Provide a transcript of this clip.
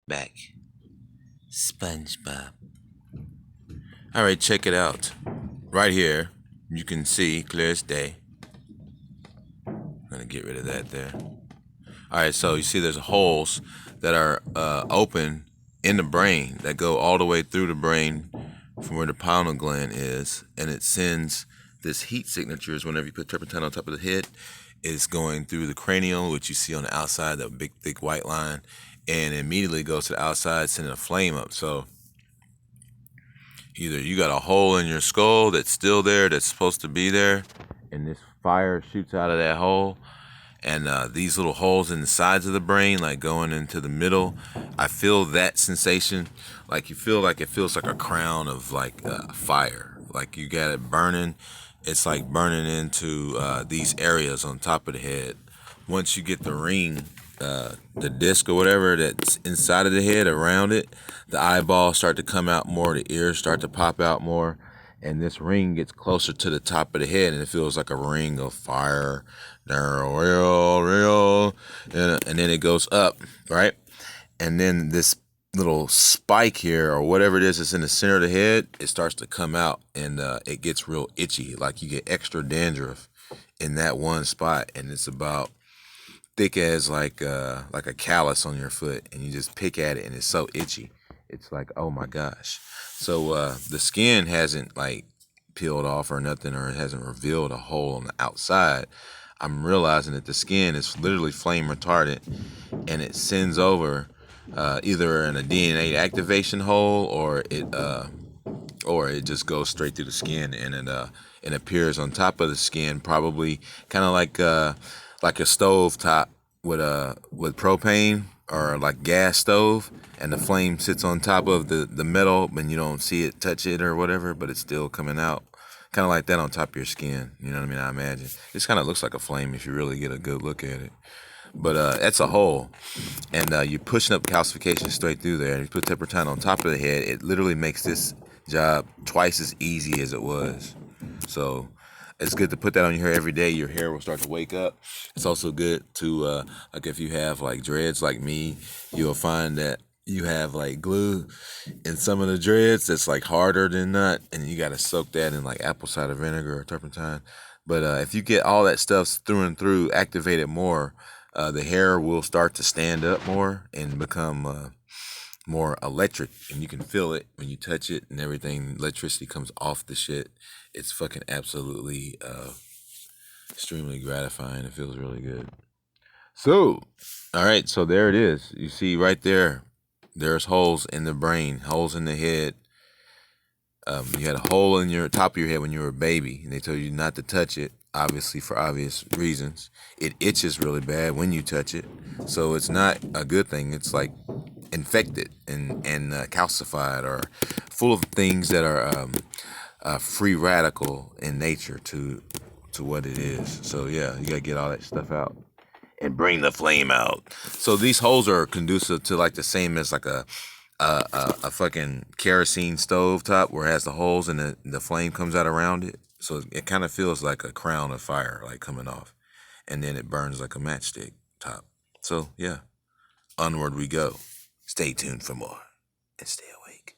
back. SpongeBob. All right, check it out. Right here, you can see clear as day. I'm gonna get rid of that there. All right, so you see there's holes that are open in the brain that go all the way through the brain from where the pineal gland is, and it sends this heat signatures whenever you put turpentine on top of the head. It's going through the cranial, which you see on the outside, that big thick white line, and immediately goes to the outside, sending a flame up. So either you got a hole in your skull that's still there, that's supposed to be there, and this fire shoots out of that hole, and these little holes in the sides of the brain, like going into the middle, I feel that sensation. Like you feel like it feels like a crown of like fire, like you got it burning. It's like burning into these areas on top of the head. Once you get the ring, the disc or whatever that's inside of the head, around it, the eyeballs start to come out more, the ears start to pop out more, and this ring gets closer to the top of the head, and it feels like a ring of fire. And then it goes up, right? And then this little spike here, or whatever it is that's in the center of the head, it starts to come out, and it gets real itchy, like you get extra dandruff in that one spot, and it's about thick as like a callus on your foot, and you just pick at it, and it's so itchy. It's like, oh my gosh. So the skin hasn't like peeled off or nothing, or it hasn't revealed a hole on the outside. I'm realizing that the skin is literally flame retardant, and it sends over either in a DNA activation hole, or it just goes straight through the skin, and it appears on top of the skin, probably kind of like a stove top with propane, or like gas stove, and the flame sits on top of the metal, and you don't see it, touch it or whatever, but it's still coming out. Kind of like that on top of your skin, you know what I mean? I imagine this kind of looks like a flame if you really get a good look at it. But that's a hole, and you're pushing up calcification straight through there. And you put turpentine on top of the head, it literally makes this job twice as easy as it was. So it's good to put that on your hair every day. Your hair will start to wake up. It's also good to like if you have like dreads like me, you'll find that you have like glue in some of the dreads that's like harder than not, and you got to soak that in like apple cider vinegar or turpentine. But if you get all that stuff through and through activated more, the hair will start to stand up more and become more electric, and you can feel it when you touch it and everything. Electricity comes off the shit. It's fucking absolutely extremely gratifying. It feels really good. So, all right, so there it is. You see right there, there's holes in the brain, holes in the head. You had a hole in your top of your head when you were a baby, and they told you not to touch it, obviously for obvious reasons. It itches really bad when you touch it, so it's not a good thing. It's like infected and calcified, or full of things that are free radical in nature to what it is. So yeah, you gotta get all that stuff out and bring the flame out. So these holes are conducive to like the same as like a fucking kerosene stove top, where it has the holes and the flame comes out around it. So it kind of feels like a crown of fire like coming off, and then it burns like a matchstick top. So yeah, onward we go. Stay tuned for more, and stay awake.